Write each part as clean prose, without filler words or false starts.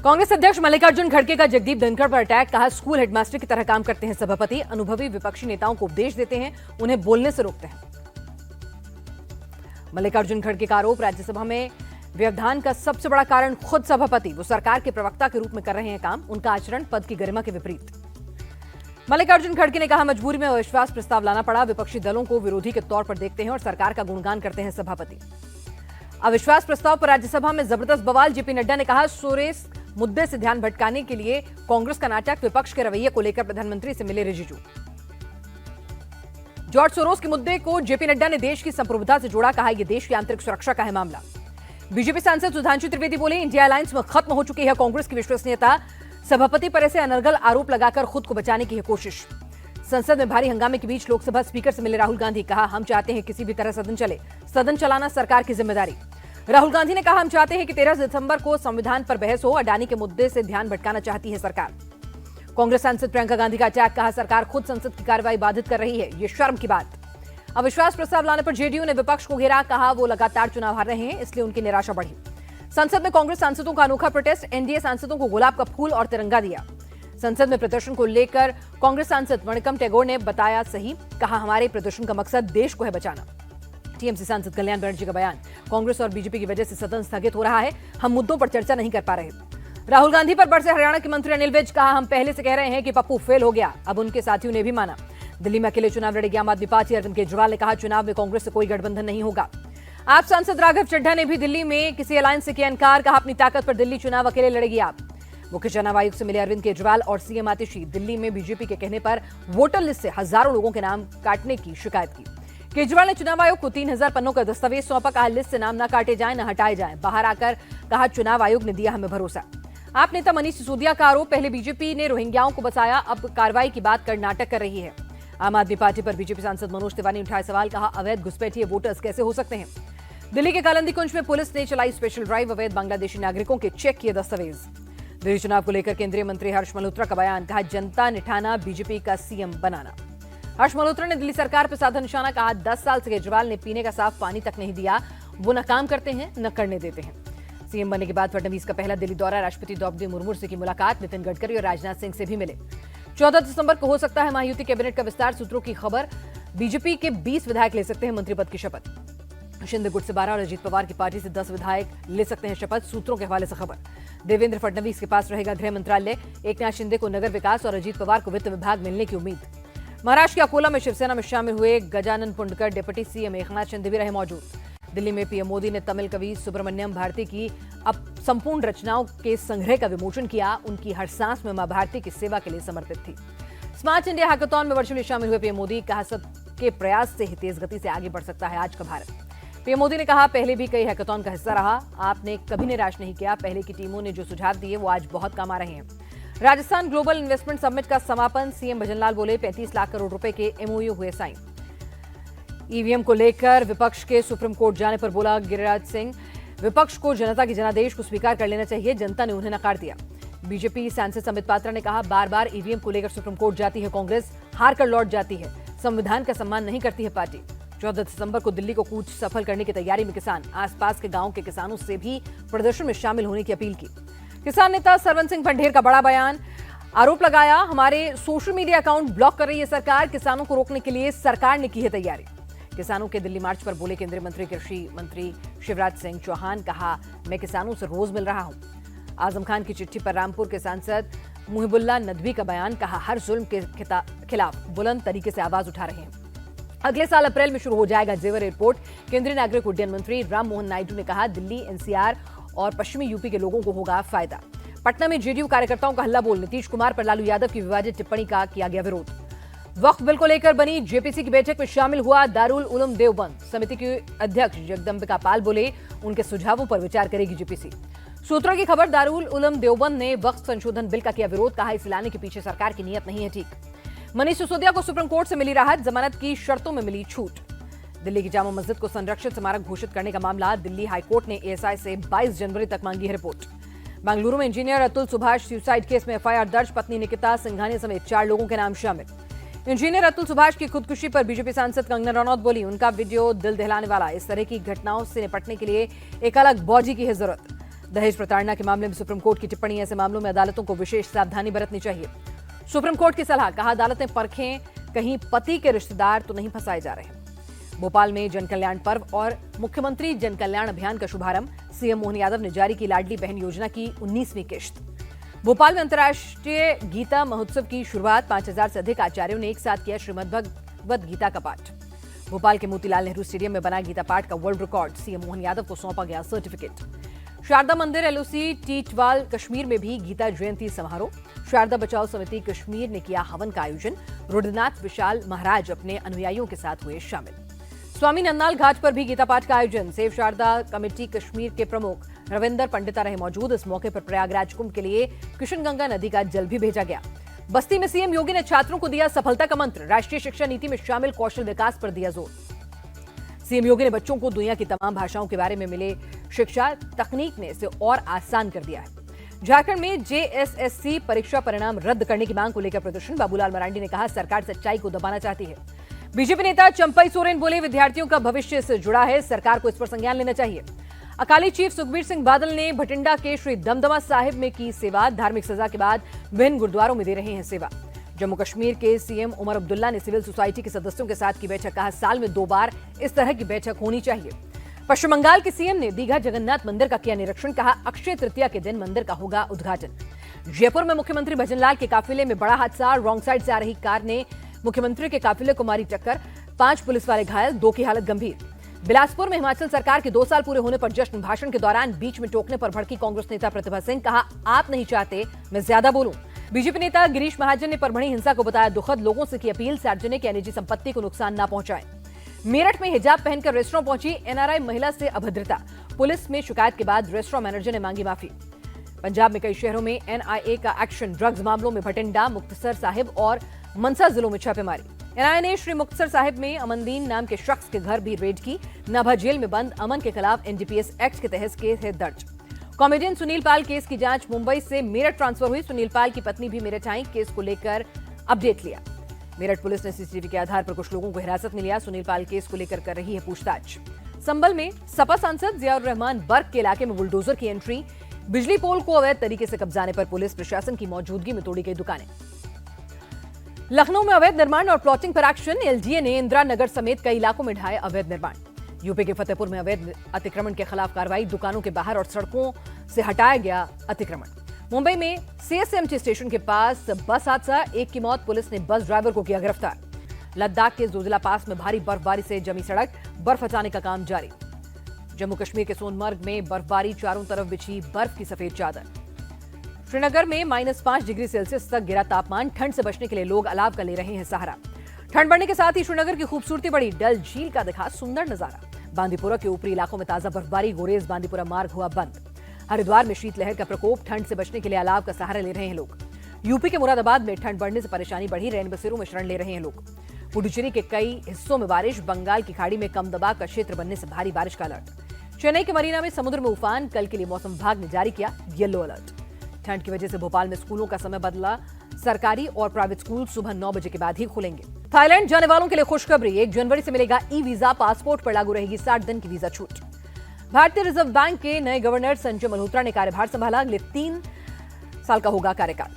कांग्रेस अध्यक्ष मल्लिकार्जुन खड़गे का जगदीप धनखड़ पर अटैक, कहा स्कूल हेडमास्टर की तरह काम करते हैं सभापति, अनुभवी विपक्षी नेताओं को उपदेश देते हैं, उन्हें बोलने से रोकते हैं। मल्लिकार्जुन खड़गे का आरोप, राज्यसभा में व्यवधान का सबसे बड़ा कारण खुद सभापति, वो सरकार के प्रवक्ता के रूप में कर रहे हैं काम, उनका आचरण पद की गरिमा के विपरीत। मल्लिकार्जुन खड़गे ने कहा मजबूरी में अविश्वास प्रस्ताव लाना पड़ा, विपक्षी दलों को विरोधी के तौर पर देखते हैं और सरकार का गुणगान करते हैं सभापति। अविश्वास प्रस्ताव पर राज्यसभा में जबरदस्त बवाल, जेपी नड्डा ने कहा सोरेस मुद्दे से ध्यान भटकाने के लिए कांग्रेस का नाटक, विपक्ष के रवैये को लेकर प्रधानमंत्री से मिले रिजिजू। जॉर्ज सोरोस के मुद्दे को जेपी नड्डा ने देश की संप्रभुता से जोड़ा, कहा यह देश की आंतरिक सुरक्षा का है मामला। बीजेपी सांसद सुधांशु त्रिवेदी बोले इंडिया अलायंस में खत्म हो चुकी है कांग्रेस की विश्वसनीयता, सभापति पर ऐसे अनर्गल आरोप लगाकर खुद को बचाने की है कोशिश। संसद में भारी हंगामे के बीच लोकसभा स्पीकर से मिले राहुल गांधी, कहा हम चाहते हैं किसी भी तरह सदन चले, सदन चलाना सरकार की जिम्मेदारी। राहुल गांधी ने कहा हम चाहते हैं कि 13 दिसंबर को संविधान पर बहस हो, अडानी के मुद्दे से ध्यान भटकाना चाहती है सरकार। कांग्रेस सांसद प्रियंका गांधी का अटैक, कहा सरकार खुद संसद की कार्रवाई बाधित कर रही है, ये शर्म की बात। अविश्वास प्रस्ताव लाने पर जेडीयू ने विपक्ष को घेरा, कहा वो लगातार चुनाव हार रहे हैं इसलिए उनकी निराशा बढ़ी। संसद में कांग्रेस सांसदों का अनोखा प्रोटेस्ट, एनडीए सांसदों को गुलाब का फूल और तिरंगा दिया। संसद में प्रदर्शन को लेकर कांग्रेस सांसद मणिकम टैगोर ने बताया सही, कहा हमारे प्रदर्शन का मकसद देश को है बचाना। टीएमसी सांसद कल्याण बनर्जी का बयान, कांग्रेस और बीजेपी की वजह से सदन स्थगित हो रहा है, हम मुद्दों पर चर्चा नहीं कर पा रहे। राहुल गांधी पर बरसे हरियाणा के मंत्री अनिल विज, कहा हम पहले से कह रहे हैं कि पप्पू फेल हो गया, अब उनके साथियों ने भी माना। दिल्ली में अकेले चुनाव लड़ेगी आम आदमी पार्टी, अरविंद केजरीवाल ने कहा चुनाव में कांग्रेस से कोई गठबंधन नहीं होगा। आप सांसद राघव चड्ढा ने भी दिल्ली में किसी अलायंस से किया इनकार, कहा अपनी ताकत पर दिल्ली चुनाव अकेले लड़ेगी आप। मुख्य चुनाव आयुक्त से मिले अरविंद केजरीवाल और सीएम आतिशी, दिल्ली में बीजेपी के कहने पर वोटर लिस्ट से हजारों लोगों के नाम काटने की शिकायत की। केजरीवाल ने चुनाव आयोग को 3000 पन्नों का दस्तावेज सौंपा, कहा लिस्ट से नाम न काटे जाएं न हटाए जाएं। बाहर आकर कहा चुनाव आयोग ने दिया हमें भरोसा। आप नेता मनीष सिसोदिया का आरोप, पहले बीजेपी ने रोहिंग्याओं को बचाया, अब कार्रवाई की बात कर नाटक कर रही है। आम आदमी पार्टी पर बीजेपी सांसद मनोज तिवारी ने उठाए सवाल, कहा अवैध घुसपैठिए वोटर्स कैसे हो सकते हैं। दिल्ली के कालंदी कुंज में पुलिस ने चलाई स्पेशल ड्राइव, अवैध बांग्लादेशी नागरिकों के चेक किए दस्तावेज। दिल्ली चुनाव को लेकर केंद्रीय मंत्री हर्ष मल्होत्रा का बयान, कहा जनता ने ठाना बीजेपी का सीएम बनाना। हर्ष मल्होत्रा ने दिल्ली सरकार पर साधा निशाना, कहा 10 साल से केजरीवाल ने पीने का साफ पानी तक नहीं दिया, वो न काम करते हैं न करने देते हैं। सीएम बनने के बाद फडणवीस का पहला दिल्ली दौरा, राष्ट्रपति द्रौपदी मुर्मू से की मुलाकात, नितिन गडकरी और राजनाथ सिंह से भी मिले। 14 दिसंबर को हो सकता है महायुति कैबिनेट का विस्तार, सूत्रों की खबर, बीजेपी के 20 विधायक ले सकते हैं मंत्री पद की शपथ। शिंदे गुट से 12 और अजीत पवार की पार्टी से 10 विधायक ले सकते हैं शपथ, सूत्रों के हवाले से खबर। देवेंद्र फडणवीस के पास रहेगा गृह मंत्रालय, एकनाथ शिंदे को नगर विकास और अजीत पवार को वित्त विभाग मिलने की उम्मीद। महाराष्ट्र के अकोला में शिवसेना में शामिल हुए गजानन पुंडकर, डिप्टी सीएम एकनाथ शिंदे भी रहे मौजूद। दिल्ली में पीएम मोदी ने तमिल कवि सुब्रमण्यम भारती की अब संपूर्ण रचनाओं के संग्रह का विमोचन किया, उनकी हर सांस में मां भारती की सेवा के लिए समर्पित थी। स्मार्ट इंडिया हैकाथॉन में वर्चुअली शामिल हुए पीएम मोदी, कहा सबके प्रयास से ही तेज गति से आगे बढ़ सकता है आज का भारत। पीएम मोदी ने कहा पहले भी कई हैकाथॉन का हिस्सा रहा, आपने कभी निराश नहीं किया, पहले की टीमों ने जो सुझाव दिए वो आज बहुत काम आ रहे हैं। राजस्थान ग्लोबल इन्वेस्टमेंट समिट का समापन, सीएम भजनलाल बोले 35 लाख करोड़ रुपए के एमओयू हुए साइन। ईवीएम को लेकर विपक्ष के सुप्रीम कोर्ट जाने पर बोला गिरिराज सिंह, विपक्ष को जनता के जनादेश को स्वीकार कर लेना चाहिए, जनता ने उन्हें नकार दिया। बीजेपी सांसद संबित पात्रा ने कहा बार बार ईवीएम को लेकर सुप्रीम कोर्ट जाती है कांग्रेस, हार कर लौट जाती है, संविधान का सम्मान नहीं करती है पार्टी। 14 दिसंबर को दिल्ली को कूच सफल करने की तैयारी में किसान, आसपास के गांव के किसानों से भी प्रदर्शन में शामिल होने की अपील की। किसान नेता सरवन सिंह बंढेर का बड़ा बयान, आरोप लगाया हमारे सोशल मीडिया अकाउंट ब्लॉक कर रही है सरकार, किसानों को रोकने के लिए सरकार ने की है तैयारी। किसानों के दिल्ली मार्च पर बोले केंद्रीय मंत्री कृषि मंत्री शिवराज सिंह चौहान, कहा मैं किसानों से रोज मिल रहा हूं। आजम खान की चिट्ठी पर रामपुर के सांसद मुहिबुल्लाह नदवी का बयान, कहा हर जुल्म के खिलाफ बुलंद तरीके से आवाज उठा रहे हैं। अगले साल अप्रैल में शुरू हो जाएगा जेवर एयरपोर्ट, केंद्रीय नागरिक उड्डयन मंत्री राम मोहन नायडू ने कहा दिल्ली एनसीआर और पश्चिमी यूपी के लोगों को होगा फायदा। पटना में जेडीयू कार्यकर्ताओं का हल्ला बोल, नीतीश कुमार पर लालू यादव की विवादित टिप्पणी का किया गया विरोध। वक्फ बिल को लेकर बनी जेपीसी की बैठक में शामिल हुआ दारुल उलूम देवबंद, समिति के अध्यक्ष जगदम्बिका पाल बोले उनके सुझावों पर विचार करेगी जेपीसी। सूत्रों की खबर, दारुल उलूम देवबंद ने वक्फ संशोधन बिल का किया विरोध, कहा इसे लाने के पीछे सरकार की नीयत नहीं है ठीक। मनीष सिसोदिया को सुप्रीम कोर्ट से मिली राहत, जमानत की शर्तों में मिली छूट। दिल्ली की जामा मस्जिद को संरक्षित स्मारक घोषित करने का मामला, दिल्ली हाईकोर्ट ने एएसआई से 22 जनवरी तक मांगी है रिपोर्ट। बेंगलुरु में engineer Atul Subhash suicide case में एफआईआर दर्ज, पत्नी निकिता सिंघानिया समेत 4 लोगों के नाम शामिल। इंजीनियर अतुल सुभाष की खुदकुशी पर बीजेपी सांसद कंगना रनौत बोली, उनका वीडियो दिल दहलाने वाला, इस तरह की घटनाओं से निपटने के लिए एक अलग बॉडी की है जरूरत। दहेज प्रताड़ना के मामले में सुप्रीम कोर्ट की टिप्पणी, ऐसे मामलों में अदालतों को विशेष सावधानी बरतनी चाहिए। सुप्रीम कोर्ट की सलाह, कहा अदालतें परखें कहीं पति के रिश्तेदार तो नहीं फंसाए जा रहे। भोपाल में जनकल्याण पर्व और मुख्यमंत्री जनकल्याण अभियान का शुभारंभ, सीएम मोहन यादव ने जारी की लाडली बहन योजना की 19वीं किश्त। भोपाल में अंतर्राष्ट्रीय गीता महोत्सव की शुरुआत, 5000 से अधिक आचार्यों ने एक साथ किया श्रीमद्भगवद गीता का पाठ। भोपाल के मोतीलाल नेहरू स्टेडियम में बना गीता पाठ का world record, CM Mohan Yadav को सौंपा गया सर्टिफिकेट। शारदा मंदिर एलओसी टीटवाल कश्मीर में भी गीता जयंती समारोह, शारदा बचाओ समिति कश्मीर ने किया हवन का आयोजन। रुद्रनाथ विशाल महाराज अपने अनुयायियों के साथ हुए शामिल। स्वामी नंदलाल घाट पर भी गीता पाठ का आयोजन, सेव शारदा कमेटी कश्मीर के प्रमुख रविंदर पंडिता रहे मौजूद। इस मौके पर प्रयागराज कुंभ के लिए किशनगंगा नदी का जल भी भेजा गया। बस्ती में सीएम योगी ने छात्रों को दिया सफलता का मंत्र, राष्ट्रीय शिक्षा नीति में शामिल कौशल विकास पर दिया जोर। सीएम योगी ने बच्चों को दुनिया की तमाम भाषाओं के बारे में मिले शिक्षा, तकनीक ने इसे और आसान कर दिया है। झारखंड में जेएसएससी परीक्षा परिणाम रद्द करने की मांग को लेकर प्रदर्शन, बाबूलाल मरांडी ने कहा सरकार सच्चाई को दबाना चाहती है। बीजेपी नेता चंपई सोरेन बोले विद्यार्थियों का भविष्य से जुड़ा है, सरकार को इस पर संज्ञान लेना चाहिए। अकाली चीफ सुखबीर सिंह बादल ने भटिंडा के श्री दमदमा साहिब में की सेवा, धार्मिक सजा के बाद विभिन्न गुरुद्वारों में दे रहे हैं सेवा। जम्मू कश्मीर के सीएम उमर अब्दुल्ला ने सिविल सोसाइटी के सदस्यों के साथ की बैठक, कहा साल में 2 बार इस तरह की बैठक होनी चाहिए। पश्चिम बंगाल के सीएम ने दीघा जगन्नाथ मंदिर का किया निरीक्षण, कहा अक्षय तृतीया के दिन मंदिर का होगा उद्घाटन। जयपुर में मुख्यमंत्री भजनलाल के काफिले में बड़ा हादसा, रॉन्ग साइड से आ रही कार ने मुख्यमंत्री के काफिले को मारी टक्कर, 5 पुलिस वाले घायल, 2 की हालत गंभीर। बिलासपुर में हिमाचल सरकार के 2 साल पूरे होने पर जश्न, भाषण के दौरान बीच में टोकने पर भड़की कांग्रेस नेता प्रतिभा सिंह, कहा आप नहीं चाहते मैं ज्यादा बोलूं। बीजेपी नेता गिरीश महाजन ने परभणी हिंसा को बताया दुखद, लोगों से की अपील सार्वजनिक या निजी संपत्ति को नुकसान न पहुंचाएं। मेरठ में हिजाब पहनकर रेस्टोरेंट पहुंची एनआरआई महिला से अभद्रता, पुलिस में शिकायत के बाद रेस्टोरेंट मैनेजर ने मांगी माफी। पंजाब में कई शहरों में एनआईए का एक्शन, ड्रग्स मामलों में भटिंडा, मुक्तसर साहिब और मनसा जिलों में छापेमारी। एनआईए ने श्री मुक्तसर साहिब में अमनदीन नाम के शख्स के घर भी रेड की। नाभा जेल में बंद अमन के खिलाफ एनडीपीएस एक्ट के तहत केस है दर्ज। कॉमेडियन सुनील पाल केस की जांच मुंबई से मेरठ ट्रांसफर हुई, सुनील पाल की पत्नी भी मेरठ आई, केस को लेकर अपडेट लिया। मेरठ पुलिस ने सीसीटीवी के आधार पर कुछ लोगों को हिरासत में लिया, सुनील पाल केस को लेकर कर रही है पूछताछ। संभल में सपा सांसद जियाउर रहमान बर्ग के इलाके में बुलडोजर की एंट्री, बिजली पोल को अवैध तरीके से कब्जाने पर पुलिस प्रशासन की मौजूदगी में तोड़ी गई दुकानें। लखनऊ में अवैध निर्माण और प्लॉटिंग पर एक्शन, एलजीए ने इंदिरा नगर समेत कई इलाकों में ढाए अवैध निर्माण। यूपी के फतेहपुर में अवैध अतिक्रमण के खिलाफ कार्रवाई, दुकानों के बाहर और सड़कों से हटाया गया अतिक्रमण। मुंबई में सीएसएमटी स्टेशन के पास बस हादसा, 1 की मौत, पुलिस ने बस ड्राइवर को किया गिरफ्तार। लद्दाख के जोजिला पास में भारी बर्फबारी से जमी सड़क, बर्फ हटाने का काम जारी। जम्मू कश्मीर के सोनमर्ग में बर्फबारी, चारों तरफ बिछी बर्फ की सफेद चादर। श्रीनगर में -5 डिग्री सेल्सियस तक गिरा तापमान, ठंड से बचने के लिए लोग अलाव का ले रहे हैं सहारा। ठंड बढ़ने के साथ ही श्रीनगर की खूबसूरती बढ़ी, डल झील का दिखा सुंदर नजारा। बांदीपुरा के ऊपरी इलाकों में ताजा बर्फबारी, गुरेज बांदीपुरा मार्ग हुआ बंद। हरिद्वार में शीतलहर का प्रकोप, ठंड से बचने के लिए अलाव का सहारा ले रहे हैं लोग। यूपी के मुरादाबाद में ठंड बढ़ने से परेशानी बढ़ी, रैन बसेरों में शरण ले रहे हैं लोग। पुडुचेरी के कई हिस्सों में बारिश, बंगाल की खाड़ी में कम दबाव का क्षेत्र बनने से भारी बारिश का अलर्ट। चेन्नई के मरीना में समुद्र में उफान, कल के लिए मौसम विभाग ने जारी किया येलो अलर्ट। ठंड की वजह से भोपाल में स्कूलों का समय बदला, सरकारी और प्राइवेट स्कूल सुबह 9 बजे के बाद ही खुलेंगे। थाईलैंड जाने वालों के लिए खुशखबरी, 1 जनवरी से मिलेगा ई वीजा, पासपोर्ट पर लागू रहेगी 60 दिन की वीजा छूट। भारतीय रिजर्व बैंक के नए गवर्नर संजय मल्होत्रा ने कार्यभार संभाला, अगले 3 साल का होगा कार्यकाल।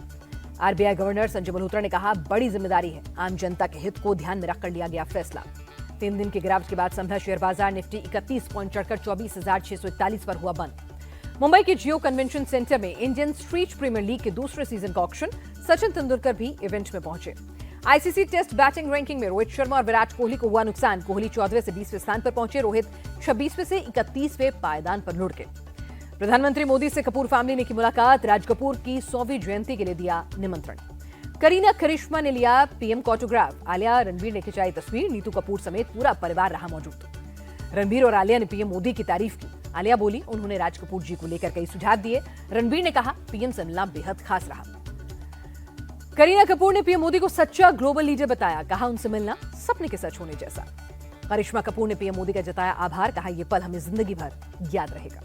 आरबीआई गवर्नर संजय मल्होत्रा ने कहा बड़ी जिम्मेदारी है, आम जनता के हित को ध्यान में रखकर लिया गया फैसला। 3 दिन की गिरावट के बाद संभला शेयर बाजार, निफ्टी 31 पॉइंट चढ़कर 24,641 पर हुआ बंद। मुंबई के जियो कन्वेंशन सेंटर में इंडियन स्ट्रीट प्रीमियर लीग के दूसरे सीजन का ऑक्शन, सचिन तेंदुलकर भी इवेंट में पहुंचे। आईसीसी टेस्ट बैटिंग रैंकिंग में रोहित शर्मा और विराट कोहली को हुआ नुकसान, कोहली 14वें से 20वें स्थान पर पहुंचे, रोहित 26वें से 31वें पायदान पर लुढ़के। प्रधानमंत्री मोदी से कपूर फैमिली ने की मुलाकात, राज कपूर की 100वीं जयंती के लिए दिया निमंत्रण। करीना करिश्मा ने लिया पीएम को ऑटोग्राफ, आलिया रणबीर ने खिंचाई तस्वीर, नीतू कपूर समेत पूरा परिवार रहा मौजूद। रणबीर और आलिया ने पीएम मोदी की तारीफ की। आलिया बोली उन्होंने राज कपूर जी को लेकर कई सुझाव दिए। रणबीर ने कहा पीएम से मिलना बेहद खास रहा। करीना कपूर ने पीएम मोदी को सच्चा ग्लोबल लीडर बताया, कहा उनसे मिलना सपने के सच होने जैसा। करिश्मा कपूर ने पीएम मोदी का जताया आभार, कहा यह पल हमें जिंदगी भर याद रहेगा।